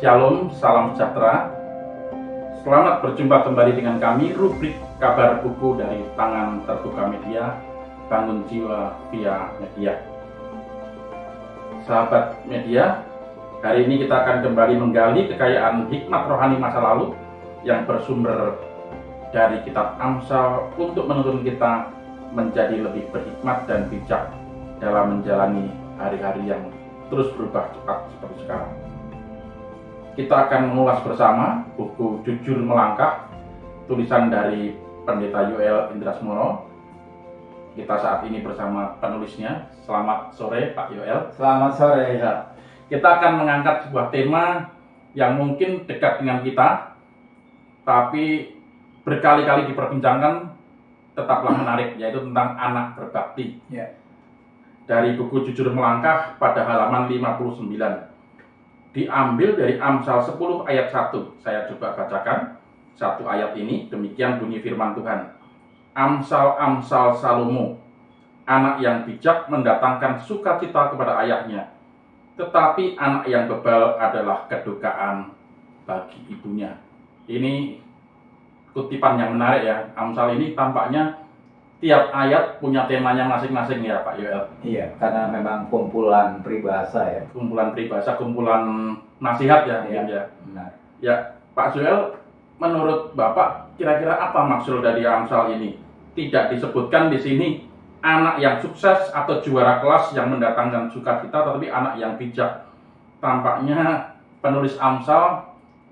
Shalom, salam sejahtera. Selamat berjumpa kembali dengan kami, rubrik kabar buku dari tangan terbuka media, bangun jiwa via media. Sahabat media, hari ini kita akan kembali menggali kekayaan hikmat rohani masa lalu yang bersumber dari kitab Amsal untuk menuntun kita menjadi lebih berhikmat dan bijak dalam menjalani hari-hari yang terus berubah cepat seperti sekarang. Kita akan mengulas bersama buku Jujur Melangkah, tulisan dari Pendeta Yoel Indrasmoro. Kita saat ini bersama penulisnya. Selamat sore Pak Yoel. Selamat sore. Ya. Kita akan mengangkat sebuah tema yang mungkin dekat dengan kita, tapi berkali-kali diperbincangkan, tetaplah menarik, yaitu tentang anak berbakti. Ya. Dari buku Jujur Melangkah pada halaman 59. Diambil dari Amsal 10 ayat 1. Saya coba bacakan satu ayat ini. Demikian bunyi firman Tuhan. Amsal-amsal Salomo, anak yang bijak mendatangkan sukacita kepada ayahnya, tetapi anak yang bebal adalah kedukaan bagi ibunya. Ini kutipan yang menarik ya. Amsal ini tampaknya tiap ayat punya temanya masing-masing ya Pak Yoel. Iya, karena memang kumpulan peribahasa ya. Kumpulan peribahasa, kumpulan nasihat ya. Iya, Ya. benar. Ya, Pak Yoel, menurut Bapak kira-kira apa maksud dari Amsal ini? Tidak disebutkan di sini anak yang sukses atau juara kelas yang mendatangkan sukacita, tetapi anak yang bijak. Tampaknya penulis Amsal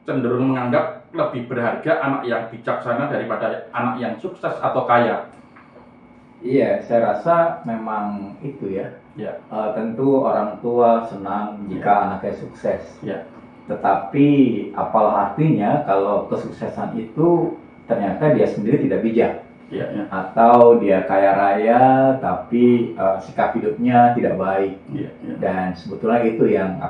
cenderung menganggap lebih berharga anak yang bijaksana daripada anak yang sukses atau kaya. Iya, saya rasa memang itu ya. Ya. Tentu orang tua senang jika anaknya sukses. Ya. Tetapi apalah artinya kalau kesuksesan itu ternyata dia sendiri tidak bijak. Ya, ya. Atau dia kaya raya tapi sikap hidupnya tidak baik. Ya, ya. Dan sebetulnya itu yang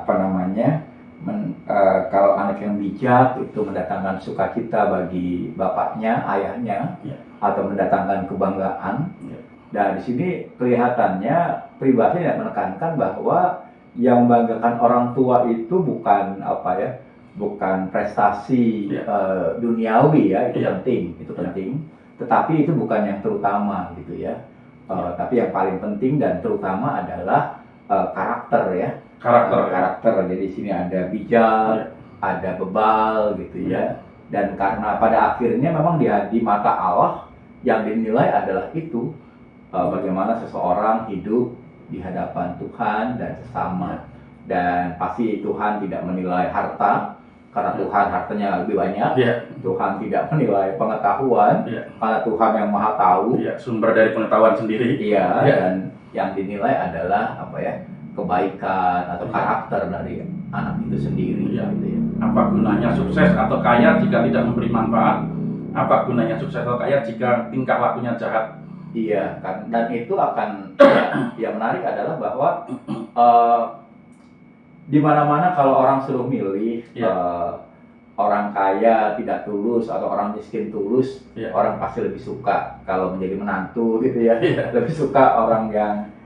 kalau anak yang bijak itu mendatangkan sukacita bagi bapaknya, ayahnya, Ya. atau mendatangkan kebanggaan. Ya. Dan di sini kelihatannya peribahasa tidak menekankan bahwa yang membanggakan orang tua itu bukan bukan prestasi Ya. duniawi ya, itu Ya. penting, Ya. tetapi itu bukan yang terutama gitu ya. Ya. Tapi yang paling penting dan terutama adalah karakter ya. Karakter. Jadi di sini ada bijak, Ya. ada bebal gitu ya. Dan karena pada akhirnya memang di mata Allah yang dinilai adalah itu bagaimana seseorang hidup di hadapan Tuhan dan sesama. Dan pasti Tuhan tidak menilai harta karena Tuhan hartanya lebih banyak. Ya. Tuhan tidak menilai pengetahuan Ya. karena Tuhan yang Maha Tahu. Ya, sumber dari pengetahuan sendiri. Iya, Ya. dan yang dinilai adalah kebaikan atau karakter dari anak itu sendiri. Ya. Gitu ya. Apa gunanya sukses atau kaya jika tidak memberi manfaat? Apa gunanya sukses atau kaya jika tingkah lakunya jahat? Iya, kan, dan itu akan yang menarik adalah bahwa di mana-mana kalau orang suruh milih orang kaya tidak tulus atau orang miskin tulus, orang pasti lebih suka kalau menjadi menantu gitu ya. Lebih suka orang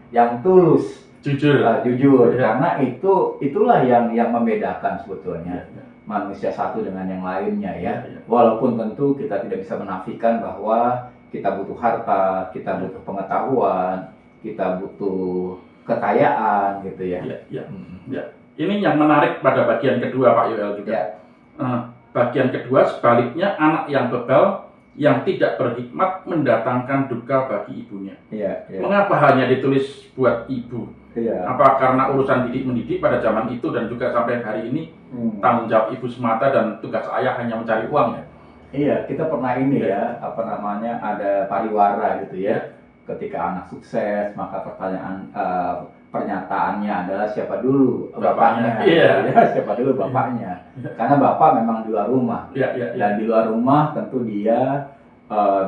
yang tulus, jujur, karena itulah yang membedakan sebetulnya manusia satu dengan yang lainnya ya. Walaupun tentu kita tidak bisa menafikan bahwa kita butuh harta, kita butuh pengetahuan, kita butuh kekayaan gitu ya. Ya. Ini yang menarik pada bagian kedua Pak Yoel juga. Ya. Bagian kedua sebaliknya, anak yang bebal yang tidak berhikmat mendatangkan duka bagi ibunya. Ya. Mengapa hanya ditulis buat ibu? Ya. Apa karena urusan didik mendidik pada zaman itu dan juga sampai hari ini tanggung jawab ibu semata dan tugas ayah hanya mencari uang ya? Iya, kita pernah ada pariwara gitu ya. Ketika anak sukses, maka pernyataannya adalah siapa dulu bapaknya. Iya. Siapa dulu bapaknya. Karena bapak memang di luar rumah. Dan di luar rumah tentu dia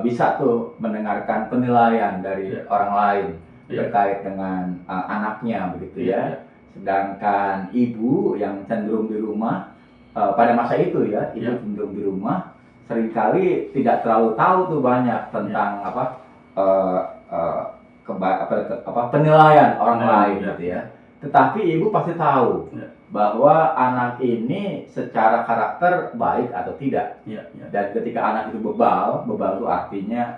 bisa tuh mendengarkan penilaian dari orang lain terkait dengan anaknya begitu ya. Sedangkan ibu yang cenderung di rumah pada masa itu ya, ibu cenderung di rumah seringkali tidak terlalu tahu tuh banyak tentang penilaian orang lain gitu ya. Tetapi ibu pasti tahu bahwa anak ini secara karakter baik atau tidak. Dan ketika anak itu bebal itu artinya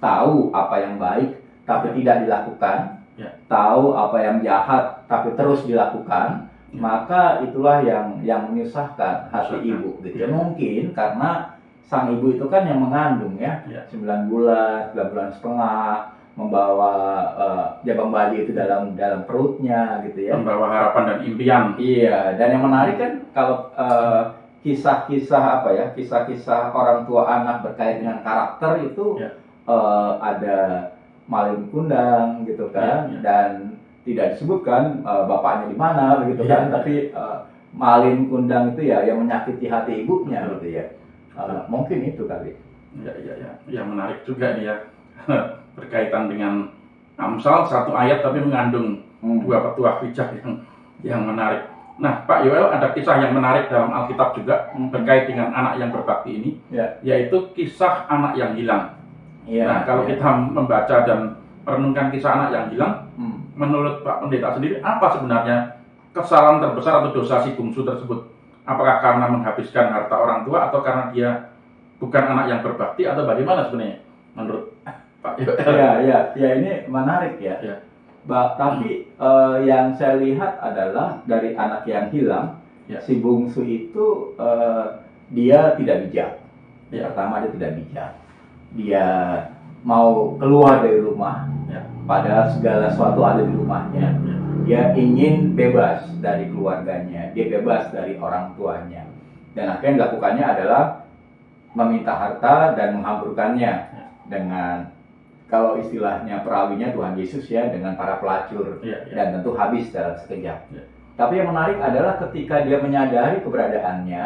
tahu apa yang baik tapi tidak dilakukan, tahu apa yang jahat tapi terus dilakukan, maka itulah yang menyusahkan hati ibu. Gitu. Mungkin karena sang ibu itu kan yang mengandung 9 bulan, 9 bulan setengah, membawa jabang bayi itu dalam perutnya gitu ya. Membawa harapan dan impian. Iya, dan yang menarik kan kalau kisah-kisah kisah-kisah orang tua anak berkait dengan karakter itu ada maling kundang gitu kan, dan tidak disebutkan bapaknya di mana begitu kan, tapi maling kundang itu ya yang menyakiti hati ibunya gitu ya. Mungkin itu kali. Ya menarik juga nih ya. Berkaitan dengan Amsal, satu ayat tapi mengandung dua petuah bijak yang menarik. Nah, Pak Yoel, ada kisah yang menarik dalam Alkitab juga terkait dengan anak yang berbakti ini, yaitu kisah anak yang hilang. Nah, kalau kita membaca dan merenungkan kisah anak yang hilang, menurut Pak Pendeta sendiri, apa sebenarnya kesalahan terbesar atau dosa si bungsu tersebut? Apakah karena menghabiskan harta orang tua atau karena dia bukan anak yang berbakti atau bagaimana sebenarnya menurut Pak Yoel? Ya ini menarik ya. Tapi yang saya lihat adalah dari anak yang hilang, si bungsu itu dia tidak bijak. Pertama dia tidak bijak. Dia mau keluar dari rumah, padahal segala sesuatu ada di rumahnya. Dia ingin bebas dari keluarganya, dia bebas dari orang tuanya. Dan akhirnya yang dilakukannya adalah meminta harta dan menghamburkannya dengan, kalau istilahnya perawinya Tuhan Yesus ya, dengan para pelacur, dan tentu habis dalam sekejap. Tapi yang menarik adalah ketika dia menyadari keberadaannya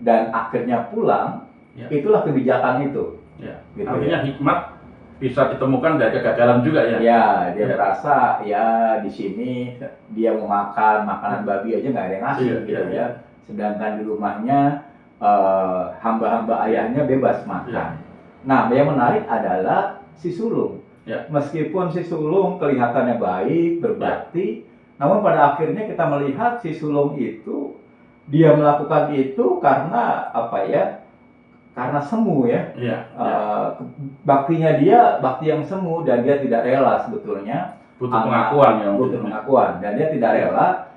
dan akhirnya pulang, itulah kebijakan itu. Gitu, artinya hikmat bisa ditemukan dari kegagalan juga ya. Dia merasa di sini dia mau makan makanan babi aja nggak ada yang ngasih gitu ya. Sedangkan di rumahnya hamba-hamba ayahnya bebas makan. Nah, yang menarik adalah si sulung. Meskipun si sulung kelihatannya baik, berbakti, namun pada akhirnya kita melihat si sulung itu dia melakukan itu karena karena semu baktinya dia bakti yang semu, dan dia tidak rela sebetulnya butuh pengakuan dan dia tidak rela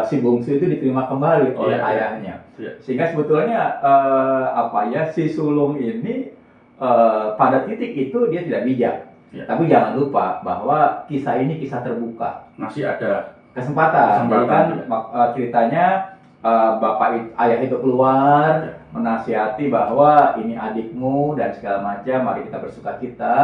si bungsu itu diterima kembali oleh ayahnya. Sehingga sebetulnya si sulung ini pada titik itu dia tidak bijak. Tapi jangan lupa bahwa kisah ini kisah terbuka. Masih ada kesempatan. Jadi kan ceritanya ayah itu keluar menasihati bahwa ini adikmu dan segala macam, mari kita bersukacita.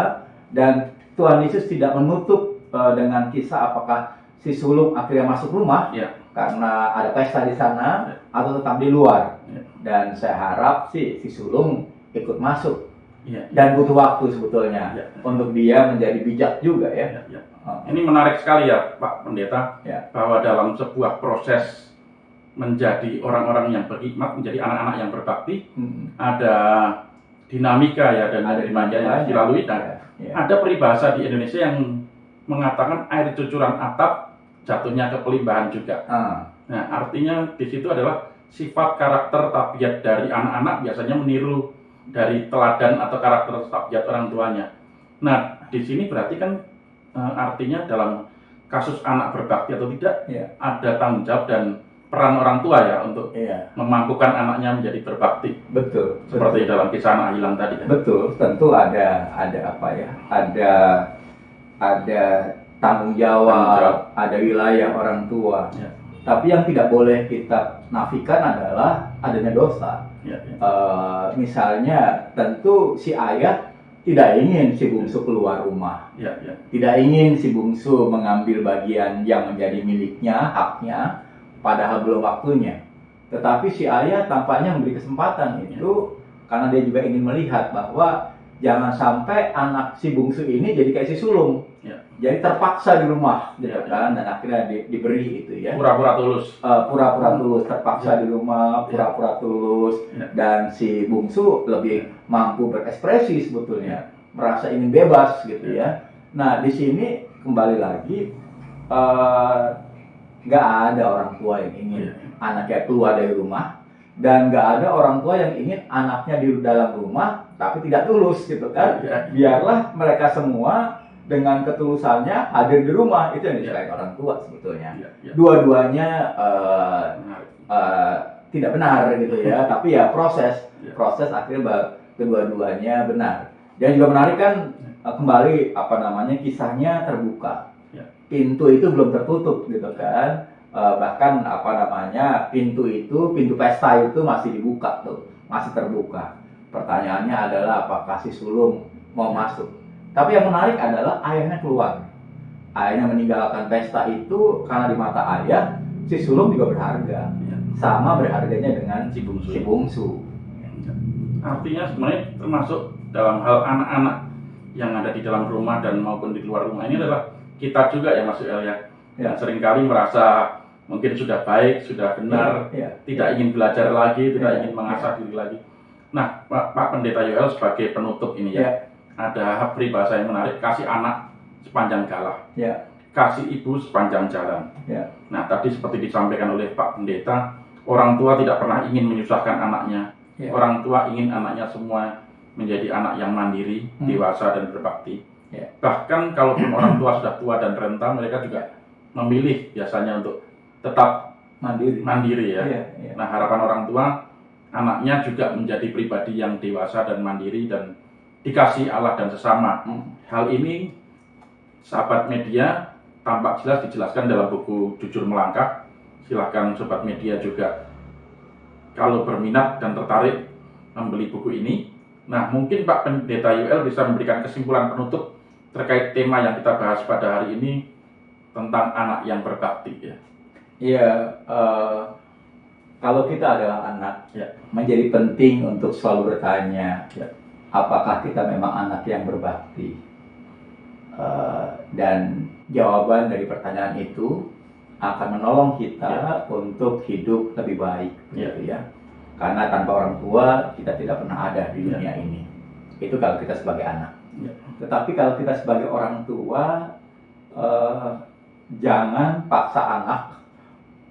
Dan Tuhan Yesus tidak menutup dengan kisah apakah si sulung akhirnya masuk rumah karena ada pesta di sana atau tetap di luar. Dan saya harap si sulung ikut masuk. Dan butuh waktu sebetulnya untuk dia menjadi bijak juga ya. Ini menarik sekali ya Pak Pendeta, bahwa dalam sebuah proses menjadi orang-orang yang berhikmat, menjadi anak-anak yang berbakti, ada dinamika dan ada dinamika yang dilalui. Ada peribahasa di Indonesia yang mengatakan air cucuran atap jatuhnya ke pelimbahan juga. Nah, artinya di situ adalah sifat karakter tabiat dari anak-anak biasanya meniru dari teladan atau karakter tabiat orang tuanya. Nah, di sini berarti kan artinya dalam kasus anak berbakti atau tidak, ada tanggung jawab dan peran orang tua untuk memampukan anaknya menjadi berbakti. Betul. Seperti dalam kisah anak hilang tadi. Betul. Tentu ada tanggung jawab, ada wilayah orang tua. Tapi yang tidak boleh kita nafikan adalah adanya dosa. Misalnya tentu si ayah tidak ingin si bungsu keluar rumah. Tidak ingin si bungsu mengambil bagian yang menjadi miliknya, haknya, padahal belum waktunya. Tetapi si ayah tampaknya memberi kesempatan itu karena dia juga ingin melihat bahwa jangan sampai anak si bungsu ini jadi kayak si sulung. Jadi terpaksa di rumah, kan? Dan akhirnya diberi itu ya. Pura-pura tulus. Pura-pura tulus, terpaksa di rumah, pura-pura tulus. Dan si bungsu lebih mampu berekspresi sebetulnya, merasa ingin bebas gitu ya. Nah, di sini kembali lagi nggak ada orang tua yang ingin anaknya keluar dari rumah, dan nggak ada orang tua yang ingin anaknya di dalam rumah tapi tidak tulus gitu kan. Biarlah mereka semua dengan ketulusannya hadir di rumah, itu yang disukai orang tua sebetulnya. Dua-duanya tidak benar gitu ya, tapi ya proses akhirnya kedua-duanya benar. Dan juga menarik kan, kembali kisahnya terbuka, pintu itu belum tertutup gitu kan, bahkan pintu pesta itu masih dibuka tuh, masih terbuka. Pertanyaannya adalah apakah si sulung mau masuk. Tapi yang menarik adalah ayahnya keluar, ayahnya meninggalkan pesta itu karena di mata ayah si sulung juga berharga, sama berharganya dengan si bungsu. Artinya sebenarnya termasuk dalam hal anak-anak yang ada di dalam rumah dan maupun di luar rumah, ini adalah kita juga ya Mas Yoel yang seringkali merasa mungkin sudah baik, sudah benar, tidak ingin belajar lagi, tidak ingin mengasah diri lagi. Nah, Pak Pendeta Yoel sebagai penutup ini ada peribahasa yang menarik, kasih anak sepanjang galah, kasih ibu sepanjang jalan. Nah, tadi seperti disampaikan oleh Pak Pendeta, orang tua tidak pernah ingin menyusahkan anaknya. Orang tua ingin anaknya semua menjadi anak yang mandiri, dewasa dan berbakti. Bahkan kalaupun orang tua sudah tua dan renta, mereka juga memilih biasanya untuk tetap mandiri ya. Nah, harapan orang tua, anaknya juga menjadi pribadi yang dewasa dan mandiri dan dikasih Allah dan sesama. Hal ini, sahabat media, tampak jelas dijelaskan dalam buku Jujur Melangkah. Silahkan sobat media juga kalau berminat dan tertarik membeli buku ini. Nah, mungkin Pak Pendeta Yoel bisa memberikan kesimpulan penutup terkait tema yang kita bahas pada hari ini tentang anak yang berbakti ya. Iya, kalau kita adalah anak, menjadi penting untuk selalu bertanya, apakah kita memang anak yang berbakti? Dan jawaban dari pertanyaan itu akan menolong kita untuk hidup lebih baik, gitu ya. Karena tanpa orang tua kita tidak pernah ada di dunia ini. Itu kalau kita sebagai anak. Tetapi kalau kita sebagai orang tua, jangan paksa anak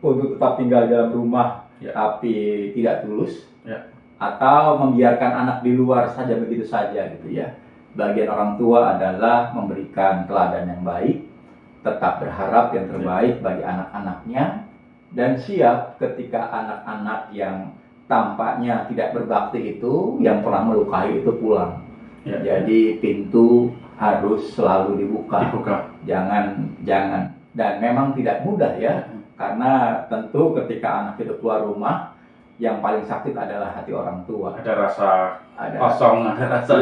untuk tetap tinggal dalam rumah tapi tidak tulus, atau membiarkan anak di luar saja begitu saja gitu ya. Bagian orang tua adalah memberikan teladan yang baik, tetap berharap yang terbaik bagi anak-anaknya, dan siap ketika anak-anak yang tampaknya tidak berbakti itu, yang pernah melukai itu pulang. Jadi pintu harus selalu dibuka. Jangan. Dan memang tidak mudah ya, karena tentu ketika anak itu keluar rumah, yang paling sakit adalah hati orang tua. Ada rasa kosong, ada rasa.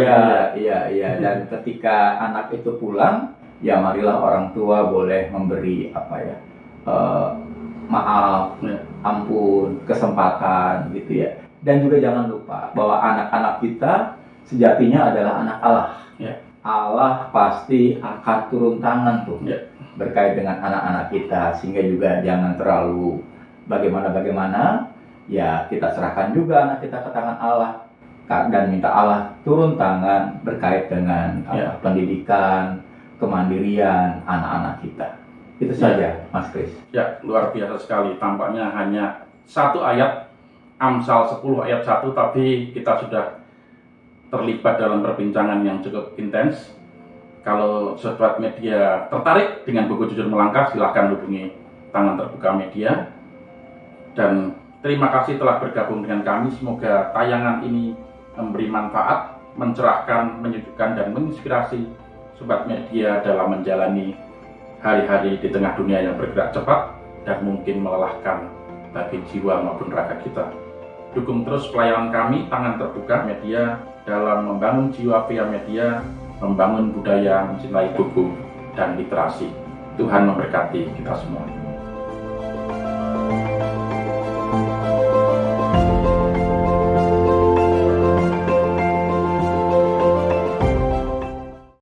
Iya. Dan ketika anak itu pulang, ya marilah orang tua boleh memberi maaf, ampun, kesempatan gitu ya. Dan juga jangan lupa bahwa anak-anak kita sejatinya adalah anak Allah. Allah pasti akan turun tangan tuh berkait dengan anak-anak kita, sehingga juga jangan terlalu bagaimana, ya kita serahkan juga anak kita ke tangan Allah dan minta Allah turun tangan berkait dengan pendidikan, kemandirian anak-anak kita. Itu saja, Mas Kris. Ya, luar biasa sekali. Tampaknya hanya satu ayat, Amsal 10 ayat 1, tapi kita sudah terlibat dalam perbincangan yang cukup intens. Kalau sobat media tertarik dengan buku Jujur Melangkah, silahkan hubungi Tangan Terbuka Media. Dan terima kasih telah bergabung dengan kami. Semoga tayangan ini memberi manfaat, mencerahkan, menyejukkan, dan menginspirasi sobat media dalam menjalani hari-hari di tengah dunia yang bergerak cepat dan mungkin melelahkan bagi jiwa maupun raga kita. Dukung terus pelayanan kami, Tangan Terbuka Media, dalam membangun jiwa via media, membangun budaya mencintai buku dan literasi. Tuhan memberkati kita semua.